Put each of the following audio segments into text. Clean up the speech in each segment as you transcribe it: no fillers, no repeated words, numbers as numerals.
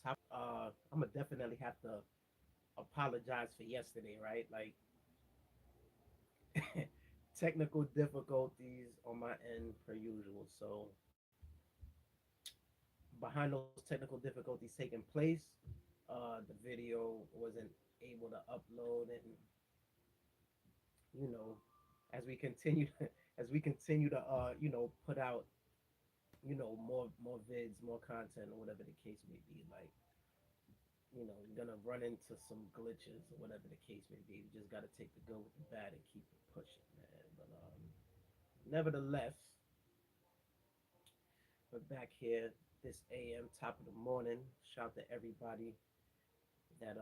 I'm gonna definitely have to apologize for yesterday, right? Like technical difficulties on my end per usual. So behind those technical difficulties taking place, the video wasn't able to upload, and you know, as we continue as we continue to put out more vids, more content, or whatever the case may be, like you're gonna run into some glitches or whatever the case may be. You just gotta take the good with the bad and keep it pushing, man. But nevertheless, we're back here this AM, top of the morning. Shout to everybody that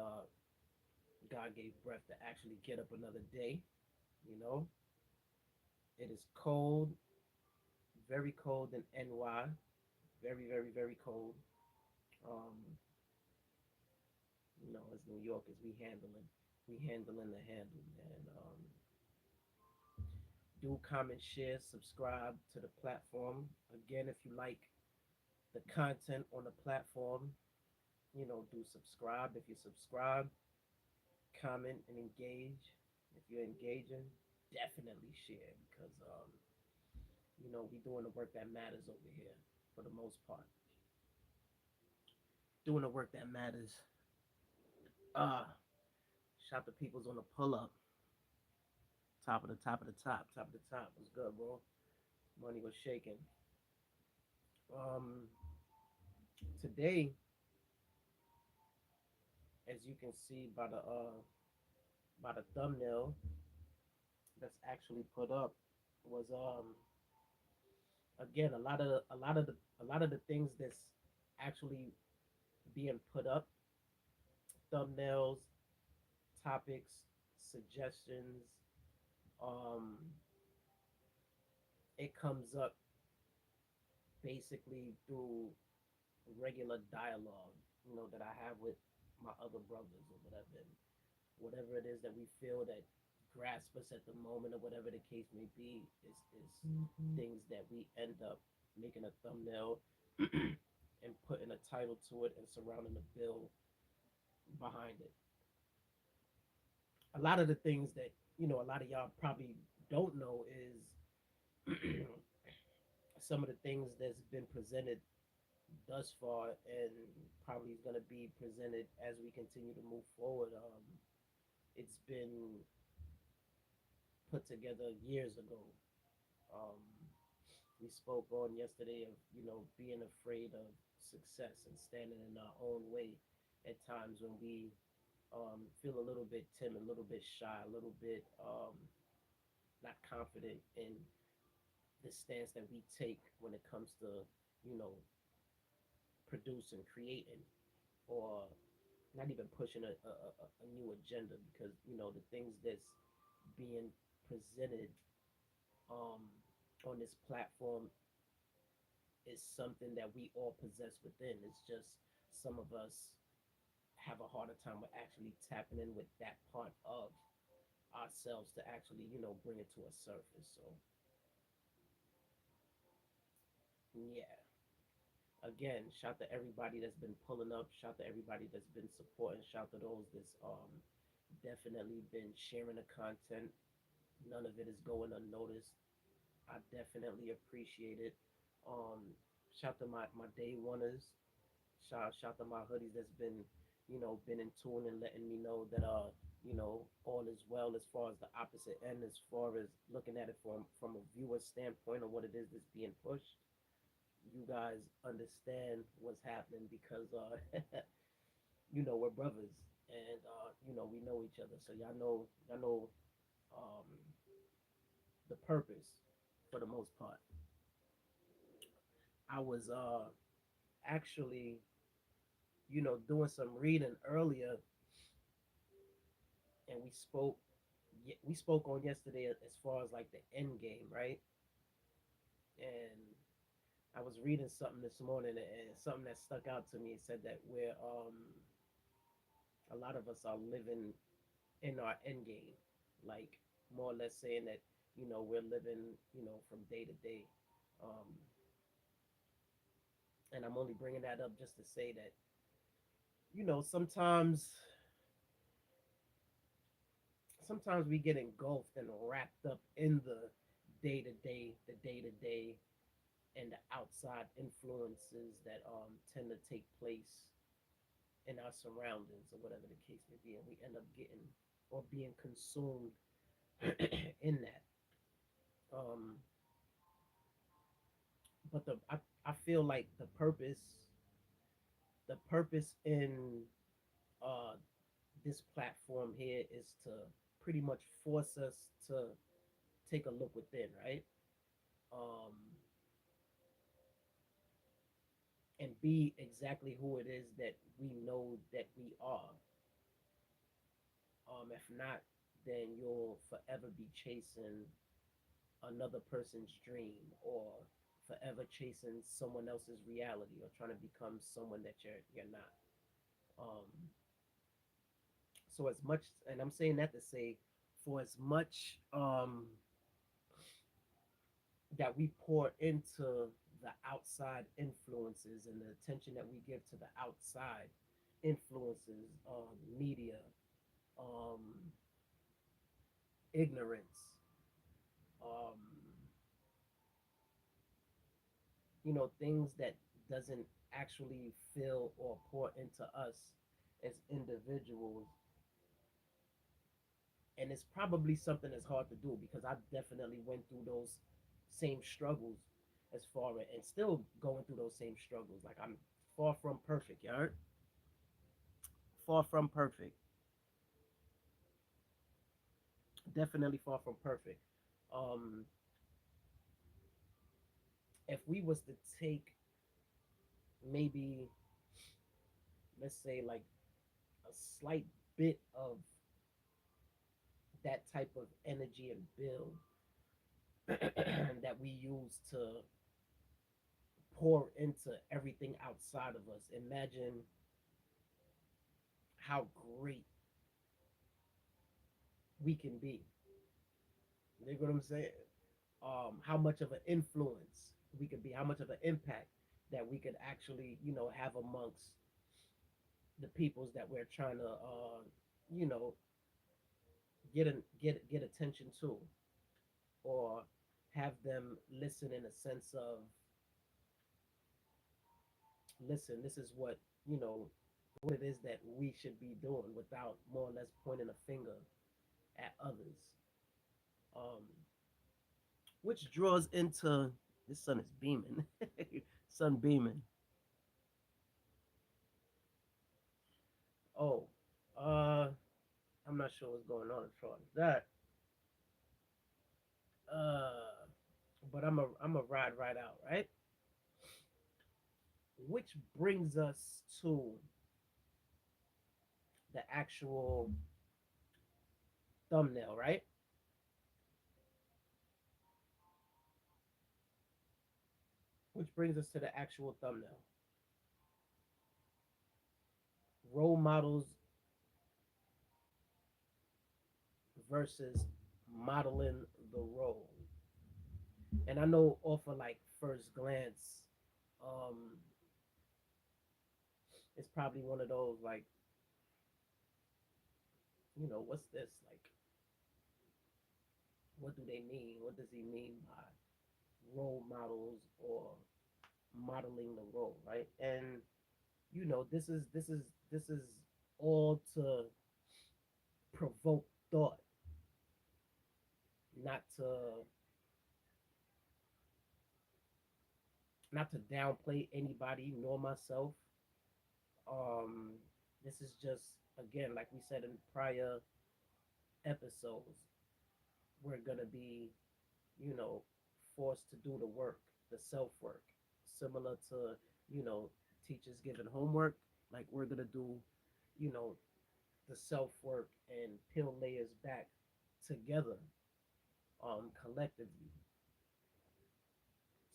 God gave breath to actually get up another day. You know, it is cold, very cold in NY, very, very, very cold. Um, as New Yorkers, we handling the handle, man. Do comment, share, subscribe to the platform. Again, if you like the content on the platform, do subscribe. If you subscribe, comment and engage. If you're engaging, definitely share because we doing the work that matters over here for the most part. Doing the work that matters. Uh Shout the peoples on the pull up. Top of the top of the top. Top of the top. Was good, bro. Money was shaking. Um Today, as you can see by the thumbnail that's actually put up, was again a lot of the things that's actually being put up, thumbnails, topics, suggestions. Um, it comes up basically through regular dialogue, that I have with my other brothers or whatever. And whatever it is that we feel that grasp us at the moment or whatever the case may be is things that we end up making a thumbnail and putting a title to it and surrounding the bill behind it. A lot of the things that a lot of y'all probably don't know is some of the things that's been presented thus far and probably is going to be presented as we continue to move forward. It's been put together years ago. Um, we spoke on yesterday of being afraid of success and standing in our own way at times when we feel a little bit timid, a little bit shy, a little bit not confident in the stance that we take when it comes to you know producing, creating, or not even pushing a new agenda because the things that's being presented um, on this platform is something that we all possess within. It's just some of us have a harder time with actually tapping in with that part of ourselves to actually bring it to a surface. So yeah, again, shout to everybody that's been pulling up. Shout to everybody that's been supporting. Shout to those that's definitely been sharing the content. None of it is going unnoticed. I definitely appreciate it. Um, Shout to my day oneers. Shout to my hoodies that's been in tune and letting me know that all is well as far as the opposite end, as far as looking at it from a viewer standpoint of what it is that's being pushed. You guys understand what's happening because we're brothers and we know each other. So y'all know um the purpose for the most part. I was actually doing some reading earlier, and we spoke on yesterday as far as like the end game, right? And I was reading something this morning, and something that stuck out to me. It said that we're a lot of us are living in our end game, like more or less saying that we're living from day to day. Um, and I'm only bringing that up just to say that sometimes we get engulfed and wrapped up in the day to day, and the outside influences that tend to take place in our surroundings or whatever the case may be, and we end up getting or being consumed in that. Um, but I feel like the purpose in uh, this platform here is to pretty much force us to take a look within, right? Um, and be exactly who it is that we know that we are. If not, then you'll forever be chasing another person's dream, or forever chasing someone else's reality, or trying to become someone that you're not. Um, so as much, and I'm saying that to say, for as much that we pour into the outside influences and the attention that we give to the outside influences, media, um, ignorance, um, things that doesn't actually fill or pour into us as individuals. And it's probably something that's hard to do because I definitely went through those same struggles, as far as, and still going through those same struggles. Like, I'm far from perfect, you heard? Far from perfect. Definitely far from perfect. um if we was to take, maybe, let's say, like, a slight bit of that type of energy and build that we use to pour into everything outside of us, imagine how great we can be. You know what I'm saying? How much of an influence we could be, how much of an impact that we could actually, have amongst the peoples that we're trying to, you know, get attention to, or have them listen, in a sense of, listen, this is what it is that we should be doing, without more or less pointing a finger at others. Um, which draws into, this sun is beaming, sun beaming. Oh, uh, I'm not sure what's going on as far as that. Uh, but I'm a ride right out, right? Which brings us to the actual thumbnail, right? Which brings us to the actual thumbnail. Role models versus modeling the role. And I know, off of, like, first glance, um, it's probably one of those, like, what's this? Like, what do they mean? What does he mean by role models, or modeling the role, right? And this is all to provoke thought, not to downplay anybody nor myself. Um, this is just, again, like we said in prior episodes, we're gonna be, you know, forced to do the work, the self work, similar to, you know, teachers giving homework. Like, we're gonna do, you know, the self work and peel layers back together, collectively.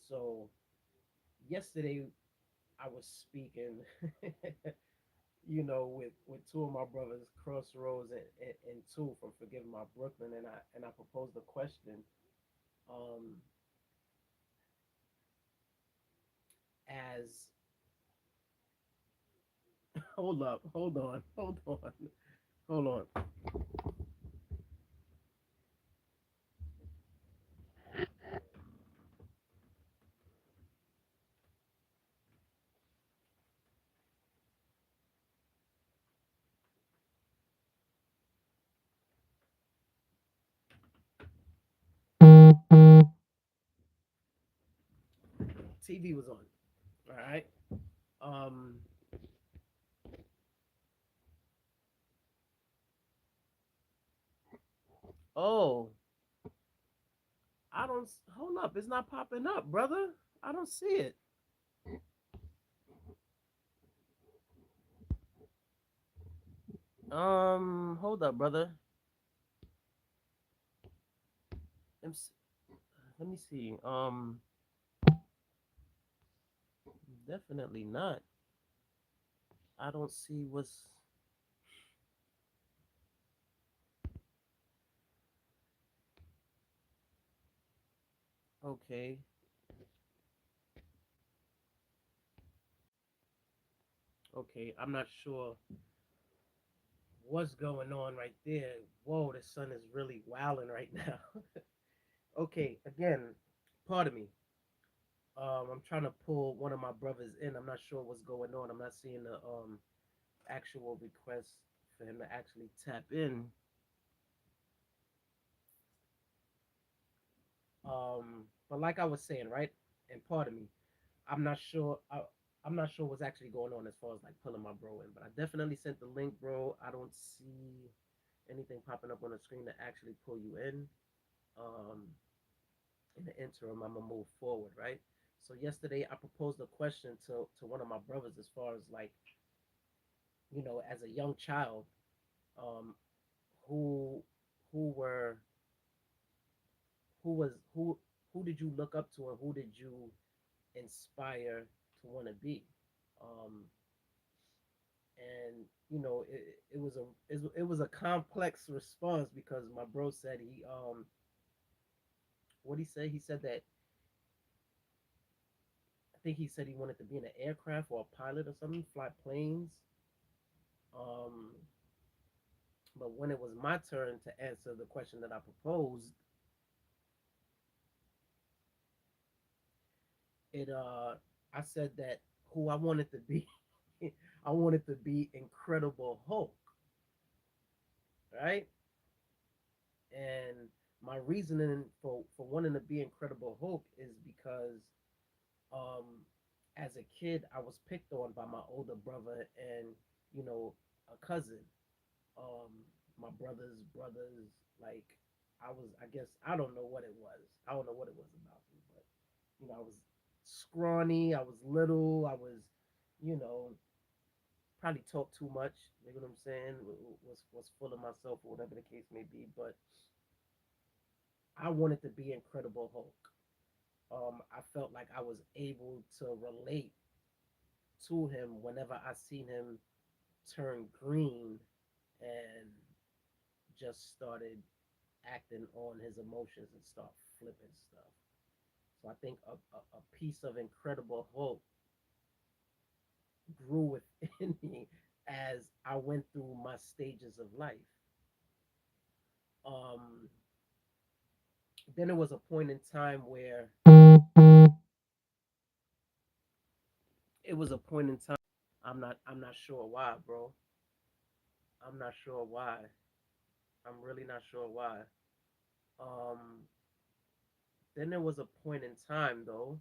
So yesterday I was speaking, with two of my brothers, Crossroads and two from Forgiving My Brooklyn, and I proposed a question, um, as Hold up. Hold on. Hold on. Hold on. TV was on. All right. Um. Oh, I don't. Hold up. It's not popping up, brother. I don't see it. Hold up, brother. Let me s- let me see. Definitely not. I don't see what's okay. Okay, I'm not sure what's going on right there. Whoa, the sun is really wilding right now. Okay, again, pardon me. I'm trying to pull one of my brothers in. I'm not sure what's going on. I'm not seeing the actual request for him to actually tap in. But like I was saying, right? And pardon me, I'm not sure. I'm not sure what's actually going on as far as like pulling my bro in. But I definitely sent the link, bro. I don't see anything popping up on the screen to actually pull you in. Um, in the interim, I'm gonna move forward, right? So yesterday, I proposed a question to one of my brothers as far as like as a young child, um, who who were who was who did you look up to and who did you inspire to want to be? Um, and it was a complex response because my bro said he what he said he said that I think he said he wanted to be in an aircraft or a pilot or something, fly planes. Um, but when it was my turn to answer the question that I proposed, it I said that who I wanted to be, I wanted to be Incredible Hulk, right? And my reasoning for wanting to be Incredible Hulk is because um as a kid I was picked on by my older brother and you know a cousin. um my brother's brothers, like I guess I don't know what it was. I don't know what it was about me, but I was scrawny, I was little, I was, you know, probably talked too much, you know what I'm saying? Was full of myself or whatever the case may be, but I wanted to be Incredible Hulk. I felt like I was able to relate to him whenever I seen him turn green and just started acting on his emotions and start flipping stuff. So I think a piece of Incredible Hulk grew within me as I went through my stages of life. Um, then there was a point in time where it was a point in time. I'm not sure why, bro. I'm not sure why. I'm really not sure why. Um, then there was a point in time though.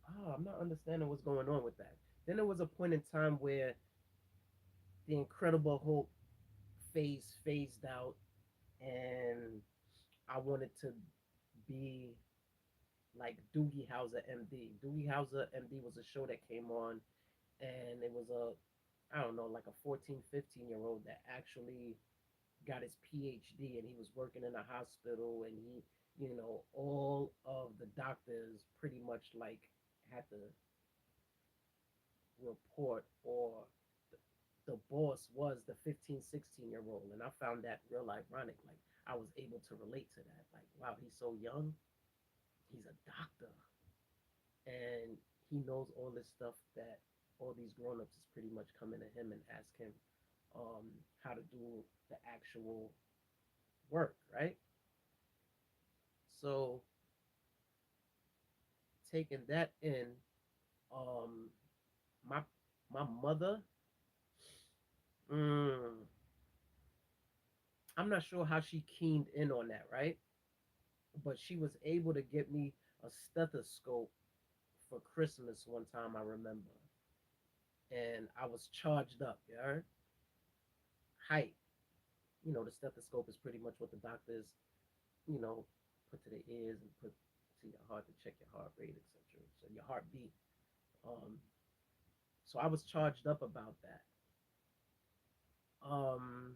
Oh, I'm not understanding what's going on with that. Then there was a point in time where the Incredible Hulk phased out, and I wanted to be like Doogie Howser MD. Doogie Howser MD was a show that came on, and it was a I don't know, like a 14, 15-year old that actually got his PhD and he was working in a hospital and all of the doctors pretty much like had to report or the boss was the 15, 16-year old. And I found that real ironic. Like I was able to relate to that. Like, wow, he's so young. He's a doctor and he knows all this stuff that all these grown-ups is pretty much coming to him and ask him um, how to do the actual work, right? So taking that in, um, my my mother, mm, I'm not sure how she keened in on that, right? But she was able to get me a stethoscope for Christmas one time. I remember, and I was charged up. You heard? Height. You know, the stethoscope is pretty much what the doctors, you know, put to the ears and put to your heart to check your heart rate, etc. So your heartbeat. Um, so I was charged up about that. Um,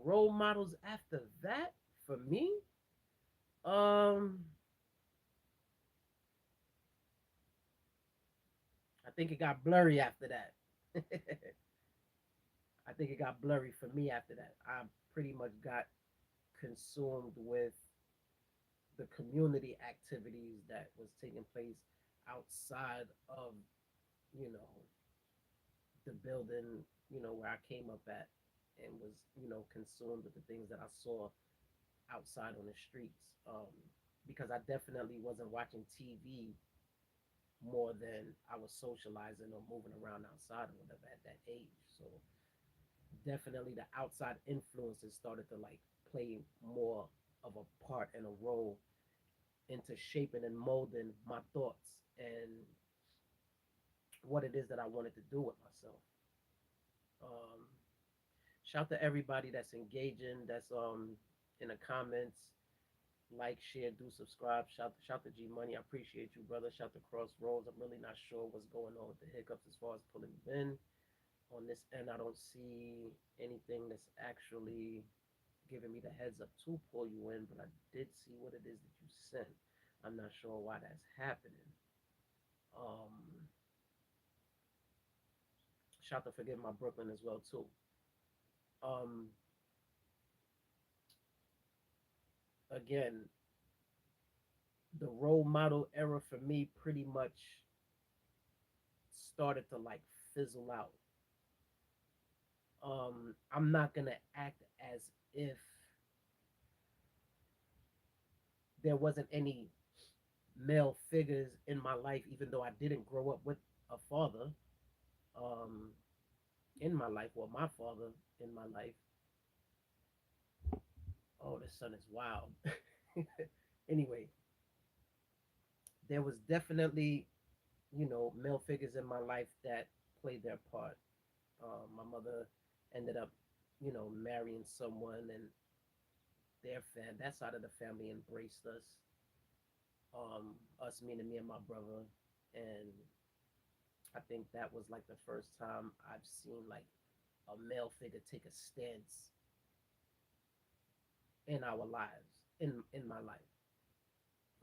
Role models after that for me. Um, I think it got blurry after that. I think it got blurry for me after that. I pretty much got consumed with the community activities that was taking place outside of, you know, the building, where I came up at, and was, consumed with the things that I saw outside on the streets. Because I definitely wasn't watching TV more than I was socializing or moving around outside or whatever at that age. So definitely the outside influences started to like play more of a part and a role into shaping and molding my thoughts and what it is that I wanted to do with myself. Um, Shout to everybody that's engaging, that's in the comments, like, share, do subscribe. Shout to G Money. I appreciate you, brother. Shout to Crossroads. I'm really not sure what's going on with the hiccups as far as pulling in. On this end, I don't see anything that's actually giving me the heads up to pull you in, but I did see what it is that you sent. I'm not sure why that's happening. Um, Shout to Forgive My Brooklyn as well too. Um, Again, the role model era for me pretty much started to like fizzle out. I'm not gonna act as if there wasn't any male figures in my life, even though I didn't grow up with a father um, in my life, or my father in my life. Oh, the sun is wild. Anyway, there was definitely, male figures in my life that played their part. My mother ended up, marrying someone, and that side of the family embraced us. Us meaning me and my brother, and I think that was like the first time I've seen like a male figure take a stance in our lives, in my life,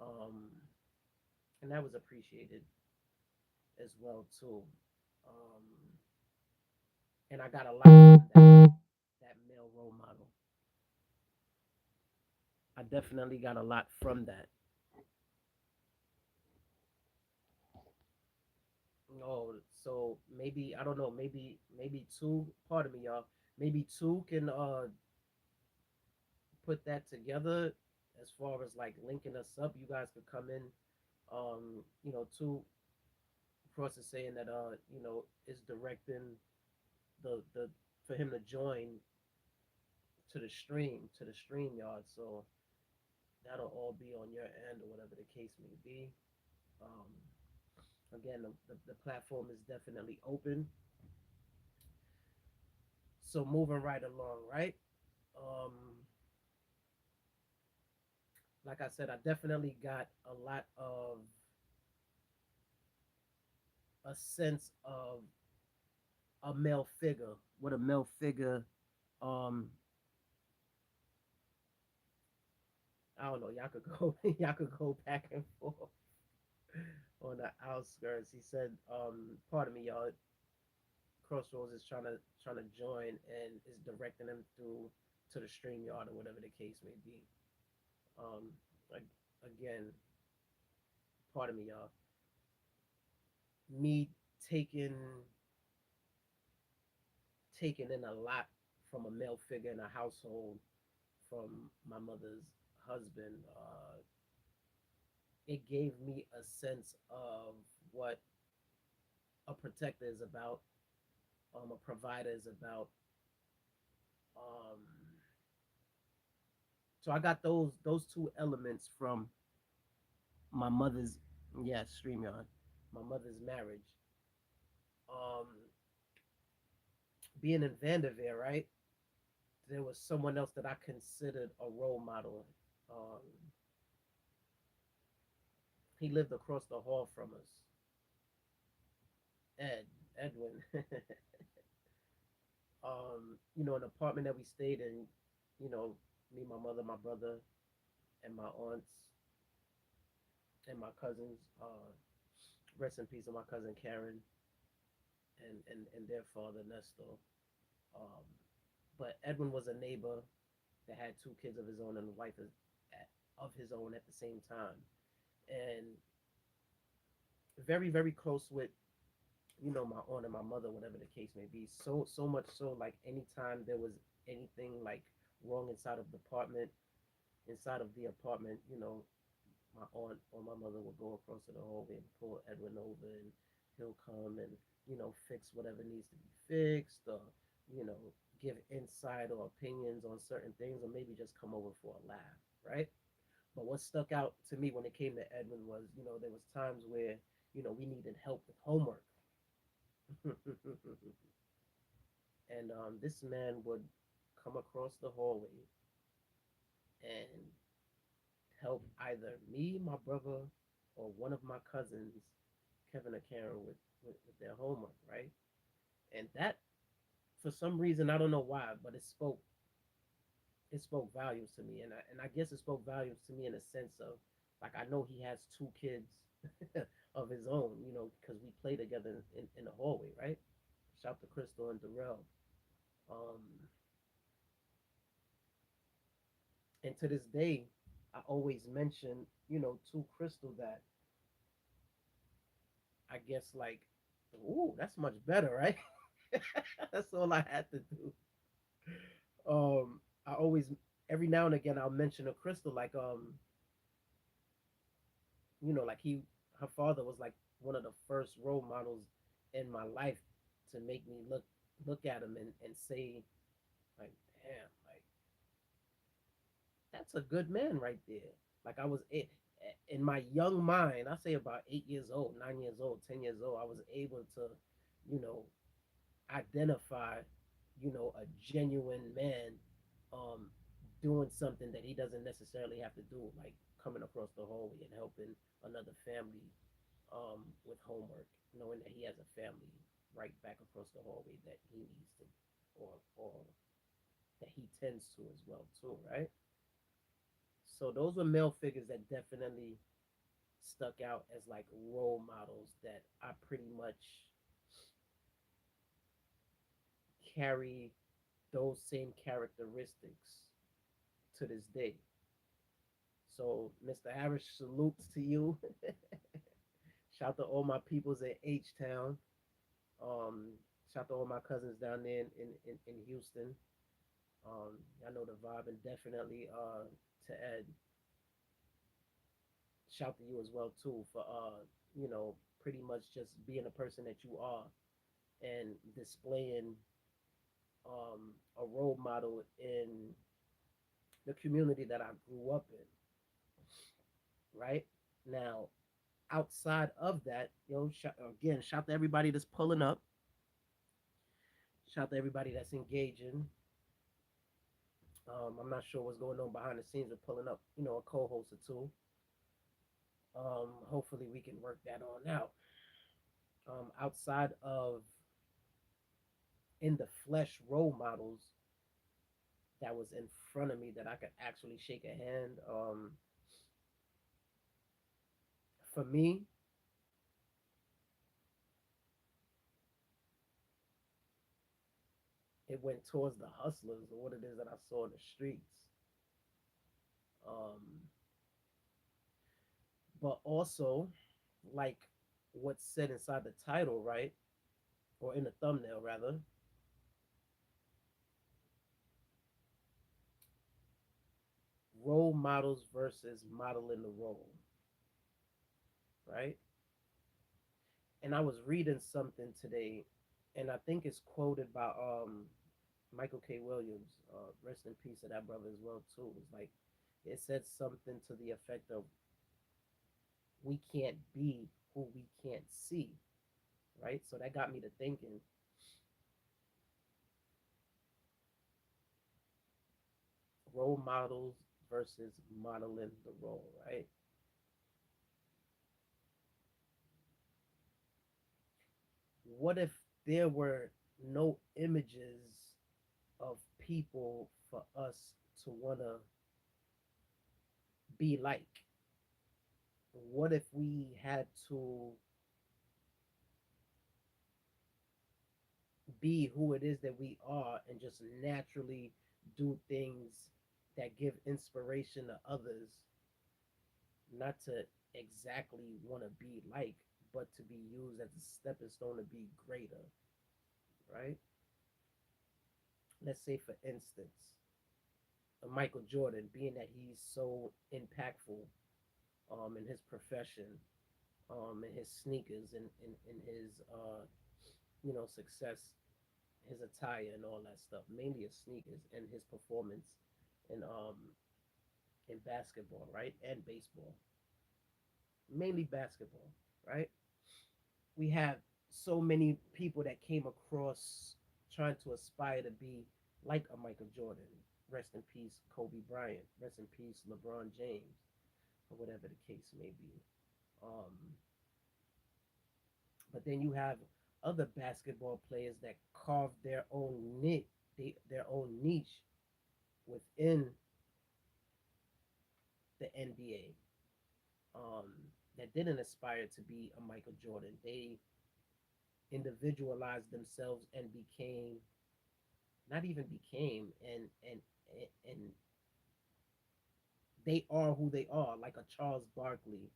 um, and that was appreciated as well too. Um, and I got a lot from that male role model. I definitely got a lot from that. Oh, so maybe I don't know. Maybe two. Pardon me, y'all. Maybe two can put that together as far as like linking us up. You guys could come in. Two Cross is saying that is directing the for him to join to the stream yard. So that'll all be on your end or whatever the case may be. Um, Again, the platform is definitely open. So moving right along, right? Um, like I said, I definitely got a lot of a sense of a male figure. What a male figure. Um, I don't know. Y'all could go. Y'all could go back and forth on the outskirts. He said, "Pardon me, y'all. Crossroads is trying to join and is directing them through to the stream yard or whatever the case may be." Like again, pardon me, y'all. me taking taking in a lot from a male figure in a household, from my mother's husband. It gave me a sense of what a protector is about, a provider is about. Um, so I got those two elements from my mother's, yeah, StreamYard, my mother's marriage. Um, being in Vanderveer, right? There was someone else that I considered a role model. Um, he lived across the hall from us, Ed, Edwin. An apartment that we stayed in, you know, me, my mother, my brother, and my aunts and my cousins. Rest in peace of my cousin Karen and their father Nestor. Um, but Edwin was a neighbor that had two kids of his own and a wife of his own at the same time, and very very close with my aunt and my mother, whatever the case may be. So much so, like anytime there was anything like wrong inside of the apartment, my aunt or my mother would go across to the hallway and pull Edwin over, and he'll come and fix whatever needs to be fixed, or you know give insight or opinions on certain things, or maybe just come over for a laugh, right? But what stuck out to me when it came to Edwin was, there was times where we needed help with homework. And this man would come across the hallway and help either me, my brother, or one of my cousins, Kevin or Karen, with their homework, right? And that, for some reason, I don't know why, but it spoke values to me, and I guess it spoke values to me in a sense of, like, I know he has two kids of his own, because we play together in the hallway, right? Shout to Crystal and Darrell. Um, and to this day, I always mention, to Crystal that I guess like, ooh, that's much better, right? That's all I had to do. I always, every now and again, I'll mention a Crystal, like, like her father was like one of the first role models in my life to make me look at him and say, like, damn, like, that's a good man right there. Like, in my young mind, I say about 8 years old, 9 years old, 10 years old, I was able to, you know, identify, a genuine man, um, doing something that he doesn't necessarily have to do, like coming across the hallway and helping another family, with homework, knowing that he has a family right back across the hallway that he needs to, or that he tends to as well too, right? So those were male figures that definitely stuck out as like role models that I pretty much carry those same characteristics to this day. So, Mr. Harris, salutes to you. Shout to all my peoples in H Town. Um, Shout to all my cousins down there in Houston. I know the vibe, and definitely to Ed, shout to you as well too for pretty much just being a person that you are and displaying a role model in the community that I grew up in. Right now, outside of that, again, shout to everybody that's pulling up. Shout to everybody that's engaging. I'm not sure what's going on behind the scenes of pulling up, a co-host or two. Hopefully we can work that on out. Outside of in the flesh role models that was in front of me that I could actually shake a hand. For me, it went towards the hustlers or what it is that I saw in the streets. Um, but also, like, what's said inside the title, right? Or in the thumbnail, rather. Role models versus modeling the role, right? And I was reading something today, and I think it's quoted by Michael K. Williams. Rest in peace to that brother as well too. It's like it said something to the effect of we can't be who we can't see, right? So that got me to thinking role models versus modeling the role, right? What if there were no images of people for us to want to be like? What if we had to be who it is that we are and just naturally do things that give inspiration to others, not to exactly want to be like, but to be used as a stepping stone to be greater, right? Let's say, for instance, Michael Jordan, being that he's so impactful in his profession, in his sneakers, and his success, his attire and all that stuff, mainly his sneakers and his performance in basketball, right, and baseball, mainly basketball, right. We have so many people that came across trying to aspire to be like a Michael Jordan. Rest in peace, Kobe Bryant. Rest in peace, LeBron James, or whatever the case may be. Um, but then you have other basketball players that carve their own niche, their own niche within the NBA. That didn't aspire to be a Michael Jordan. They individualized themselves and became, not even became, and they are who they are, like a Charles Barkley.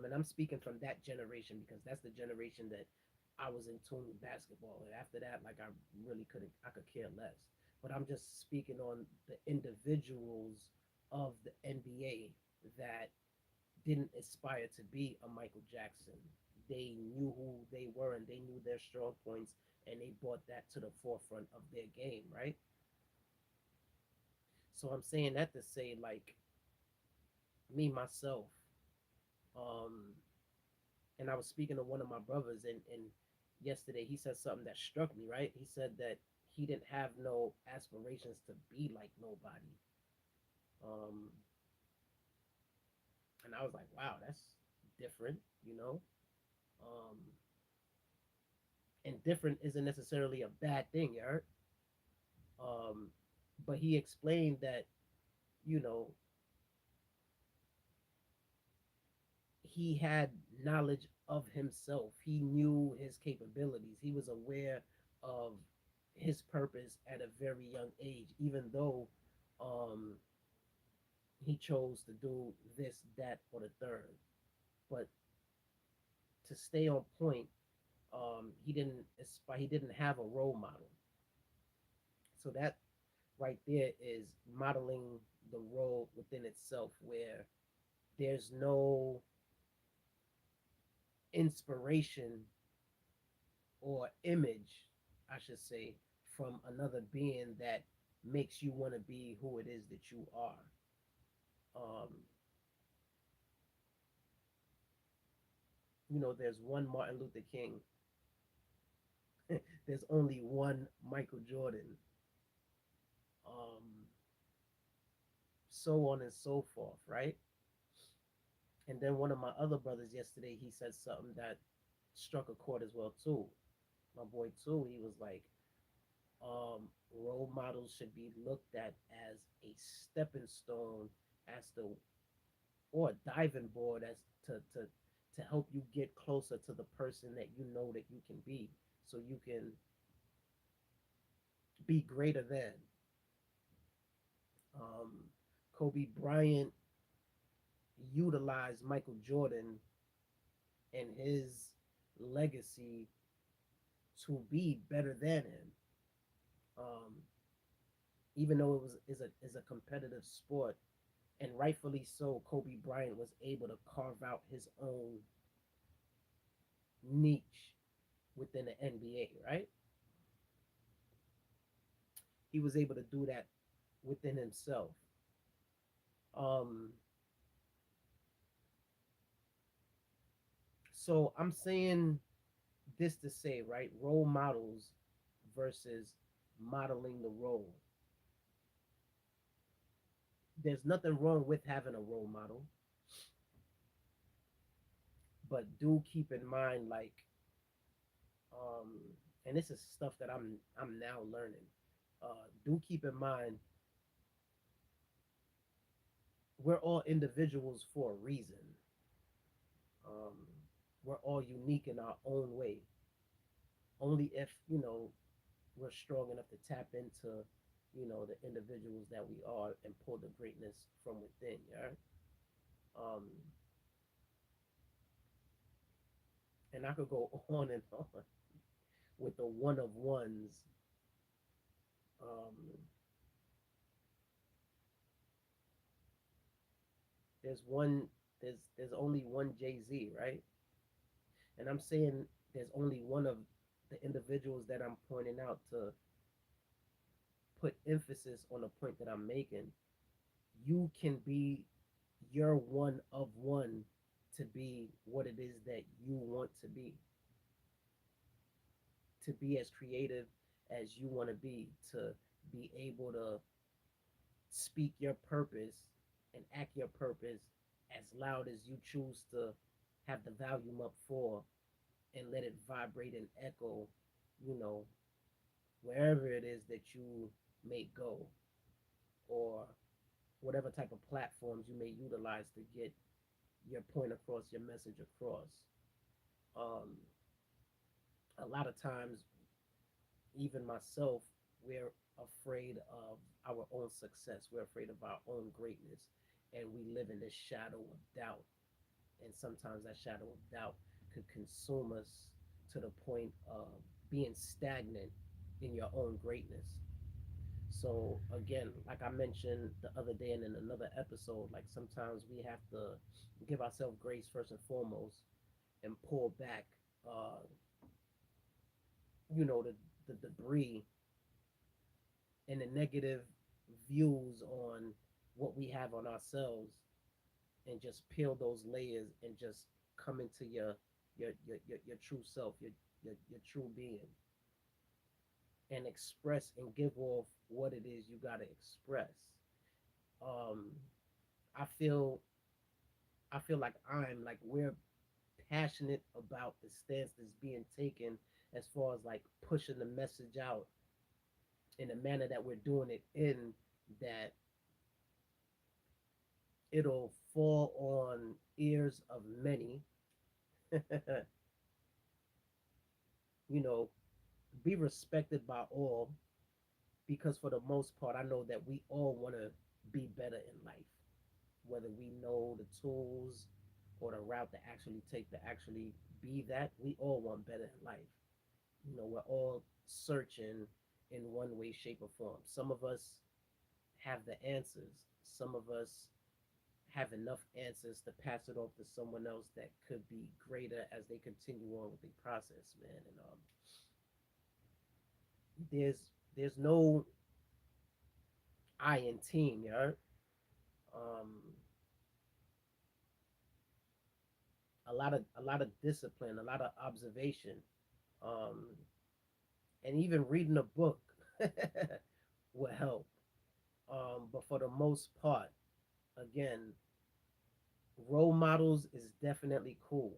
And I'm speaking from that generation because that's the generation that I was in tune with basketball. And after that, like I could care less. But I'm just speaking on the individuals of the NBA that didn't aspire to be a Michael Jackson. They knew who they were and they knew their strong points and they brought that to the forefront of their game, right? So I'm saying that to say, like, me myself, um, and I was speaking to one of my brothers, and yesterday he said something that struck me, right? He said that he didn't have no aspirations to be like nobody. Um, and I was like, wow, that's different, you know? Um, and different isn't necessarily a bad thing, you heard? Um, but he explained that, you know, he had knowledge of himself. He knew his capabilities. He was aware of his purpose at a very young age, even though um, he chose to do this, that, or the third. But to stay on point, he didn't aspire, he didn't have a role model. So that right there is modeling the role within itself, where there's no inspiration or image, I should say, from another being that makes you want to be who it is that you are. Um, there's one Martin Luther King, there's only one Michael Jordan, um, so on and so forth, right? And then one of my other brothers yesterday, he said something that struck a chord as well too. My boy too, he was like, role models should be looked at as a stepping stone, as the or a diving board, as to help you get closer to the person that you know that you can be, so you can be greater than. um, Kobe Bryant utilized Michael Jordan and his legacy to be better than him. Um, Even though it was is a competitive sport, and rightfully so, Kobe Bryant was able to carve out his own niche within the NBA. Right, he was able to do that within himself. Um, so I'm saying this to say, right, role models versus modeling the role. There's nothing wrong with having a role model, but do keep in mind, like, um, and this is stuff that I'm now learning. Do keep in mind, we're all individuals for a reason. Um, we're all unique in our own way. Only if we're strong enough to tap into the individuals that we are and pull the greatness from within. Yeah. Um, and I could go on and on with the one of ones. Um, there's one. There's only one Jay Z, right? And I'm saying there's only one of the individuals that I'm pointing out to put emphasis on the point that I'm making. You can be your one of one to be what it is that you want to be as creative as you want to be able to speak your purpose and act your purpose as loud as you choose to have the volume up for, and let it vibrate and echo, you know, wherever it is that you may go, or whatever type of platforms you may utilize to get your point across, your message across. Um, a lot of times, even myself, we're afraid of our own success. We're afraid of our own greatness. And we live in this shadow of doubt. And sometimes that shadow of doubt could consume us to the point of being stagnant in your own greatness. So again, like I mentioned the other day and in another episode, like sometimes we have to give ourselves grace first and foremost and pull back, uh, the debris and the negative views on what we have on ourselves, and just peel those layers and just come into your true self, your true being, and express and give off what it is you got to express. um I feel I feel like we're passionate about the stance that's being taken as far as like pushing the message out in the manner that we're doing it in, that it'll fall on ears of many. you know, be respected by all, because for the most part, I know that we all want to be better in life, whether we know the tools or the route to actually take to actually be that. We all want better in life. We're all searching in one way, shape, or form. Some of us have the answers. Some of us have enough answers to pass it off to someone else that could be greater as they continue on with the process, man. And there's no I in team, yeah. Um, a lot of discipline, a lot of observation, um, and even reading a book will help. But for the most part, again, role models is definitely cool.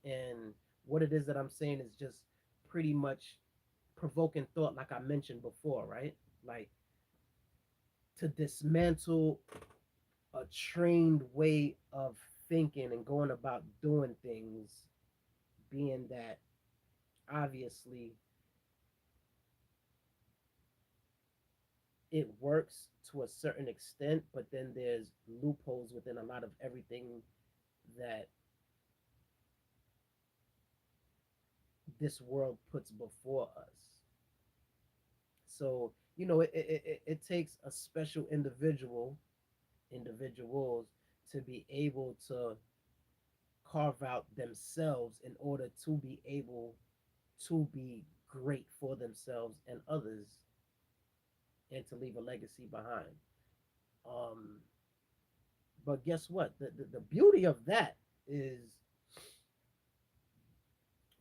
And what it is that I'm saying is just pretty much provoking thought, like I mentioned before, right? Like, to dismantle a trained way of thinking and going about doing things, being that obviously it works to a certain extent, but then there's loopholes within a lot of everything that this world puts before us. So, it takes a special individuals to be able to carve out themselves in order to be able to be great for themselves and others and to leave a legacy behind. Um, but guess what? The beauty of that is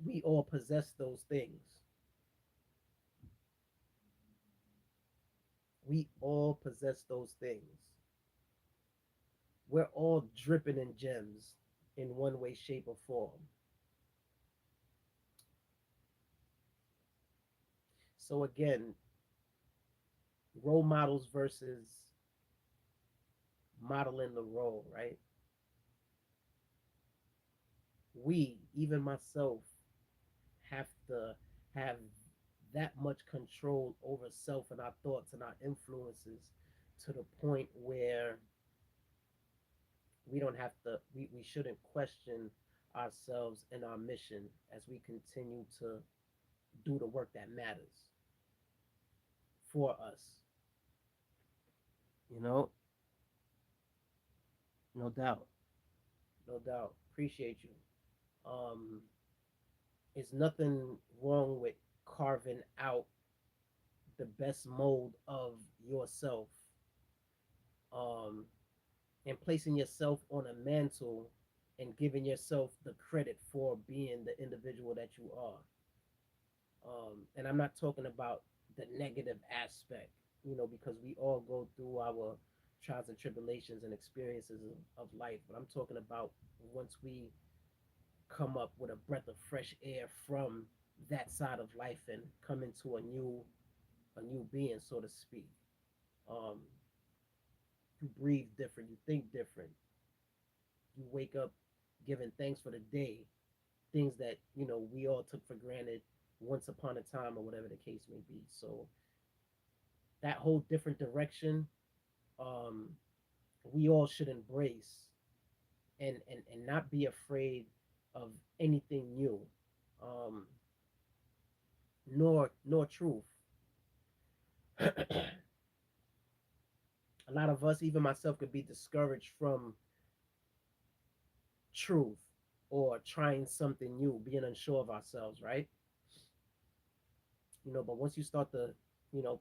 we all possess those things. We all possess those things. We're all dripping in gems in one way, shape, or form. So again, role models versus modeling the role, right? We, even myself, have to have that much control over self and our thoughts and our influences to the point where we don't have to we shouldn't question ourselves and our mission as we continue to do the work that matters for us, you know. No doubt, no doubt, appreciate you. um it's nothing wrong with carving out the best mold of yourself, um and placing yourself on a mantle and giving yourself the credit for being the individual that you are. And I'm not talking about the negative aspect, because we all go through our trials and tribulations and experiences of life. But I'm talking about once we come up with a breath of fresh air from that side of life and come into a new being, so to speak. Um, you breathe different, you think different, you wake up giving thanks for the day, things that we all took for granted once upon a time or whatever the case may be. So that whole different direction, um, we all should embrace and not be afraid of anything new, um, nor truth. A lot of us, even myself, could be discouraged from truth or trying something new, being unsure of ourselves, right? But once you start to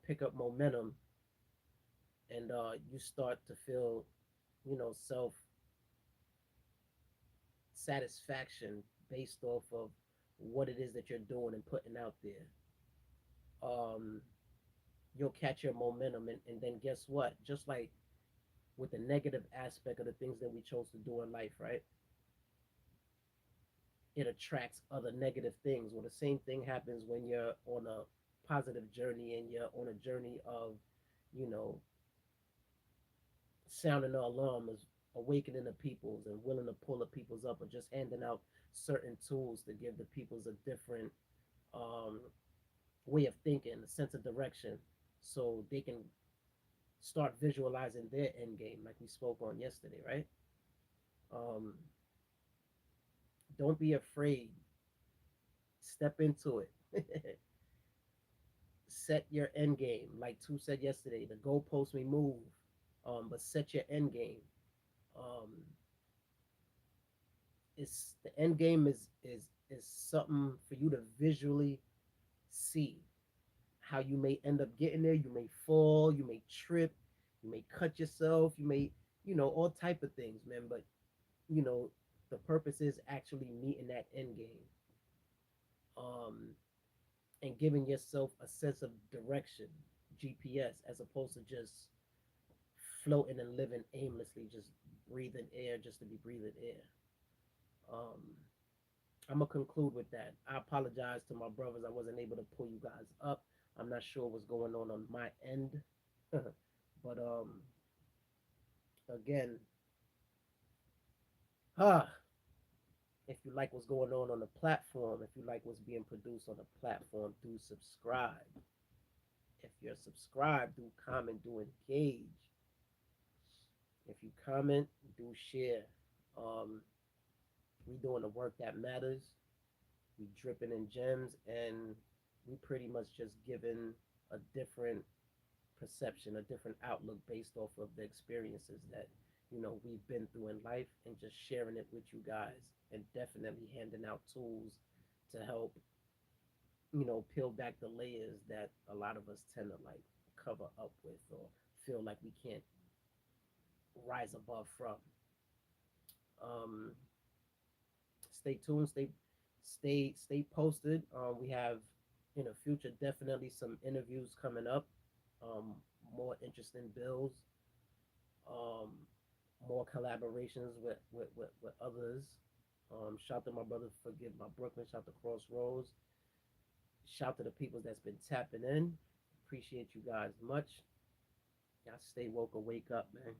pick up momentum and you start to feel self satisfaction based off of what it is that you're doing and putting out there, um, you'll catch your momentum. And then guess what? Just like with the negative aspect of the things that we chose to do in life, right? It attracts other negative things. Well, the same thing happens when you're on a positive journey and you're on a journey of, you know, sounding the alarm, is awakening the peoples and willing to pull the peoples up, or just handing out certain tools to give the peoples a different um, way of thinking, a sense of direction, so they can start visualizing their end game, like we spoke on yesterday, right? Um, don't be afraid. Step into it. Set your end game. Like Two said yesterday, the goalposts may move, but set your end game. Um, it's the end game is something for you to visually see how you may end up getting there. You may fall, you may trip, you may cut yourself, you may, all type of things, man. But you know, the purpose is actually meeting that end game, um, and giving yourself a sense of direction, GPS, as opposed to just floating and living aimlessly, just breathing air just to be breathing air. Um, I'm gonna conclude with that. I apologize to my brothers. I wasn't able to pull you guys up. I'm not sure what's going on my end, but again, ah, if you like what's going on the platform, if you like what's being produced on the platform, do subscribe. If you're subscribed, do comment, do engage. If you comment, do share. We doing the work that matters. We dripping in gems, and we pretty much just giving a different perception, a different outlook based off of the experiences that we've been through in life, and just sharing it with you guys, and definitely handing out tools to help peel back the layers that a lot of us tend to like cover up with, or feel like we can't rise above from. Um, Stay tuned, stay posted. We have in the future definitely some interviews coming up, um, more interesting bills, um, more collaborations with others. Shout to my brother Forgive My Brooklyn, shout to Crossroads, shout to the people that's been tapping in. Appreciate you guys much. Y'all stay woke or wake up, man.